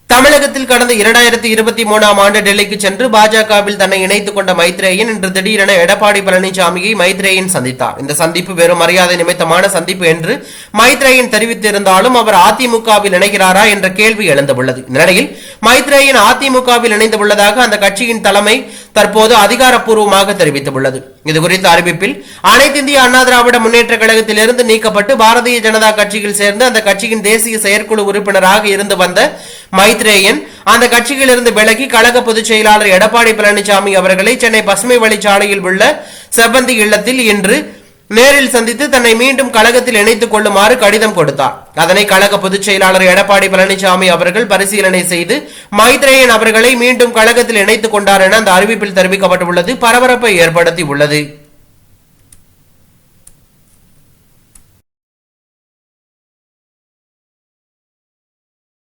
தமிழகத்தில் கடந்த 2023ஆம் ஆண்டு டெல்லிக்கு சென்று பாஜகவில் தன்னை இணைத்துக் கொண்ட மைத்ரேயன் இன்று திடீரென எடப்பாடி பழனிசாமியை மைத்ரேயன் சந்தித்தார். இந்த சந்திப்பு வெறும் மரியாதை நிமித்தமான சந்திப்பு என்று மைத்ரேயன் தெரிவித்திருந்தாலும் அவர் அதிமுகவில் இணைகிறாரா என்ற கேள்வி எழுந்துள்ளது. இந்த நிலையில் மைத்ரேயன் அதிமுகவில் இணைந்துள்ளதாக அந்த கட்சியின் தலைமை தற்போது அதிகாரப்பூர்வமாக தெரிவித்துள்ளது. இதுகுறித்த அறிவிப்பில் அனைத்து இந்திய அண்ணா திராவிட முன்னேற்ற கழகத்திலிருந்து நீக்கப்பட்டு பாரதிய ஜனதா கட்சியில் சேர்ந்து அந்த கட்சியின் தேசிய செயற்குழு உறுப்பினராக இருந்து வந்த மைத்ரேயன் அந்த கட்சியிலிருந்து விலகி கழக பொதுச் செயலாளர் எடப்பாடி பழனிசாமி அவர்களை சென்னை பசுமை வழிச்சாலையில் உள்ள செவ்வந்தி இல்லத்தில் இன்று நேரில் சந்தித்து தன்னை மீண்டும் கழகத்தில் இணைத்துக் கொள்ளுமாறு கடிதம் கொடுத்தார். அதனை கழக பொதுச் செயலாளர் எடப்பாடி பழனிசாமி அவர்கள் பரிசீலனை செய்து மைத்ரேயன் அவர்களை மீண்டும் கழகத்தில் இணைத்துக் கொண்டார் என அந்த அறிவிப்பில் தெரிவிக்கப்பட்டுள்ளது பரபரப்பை ஏற்படுத்தி உள்ளது.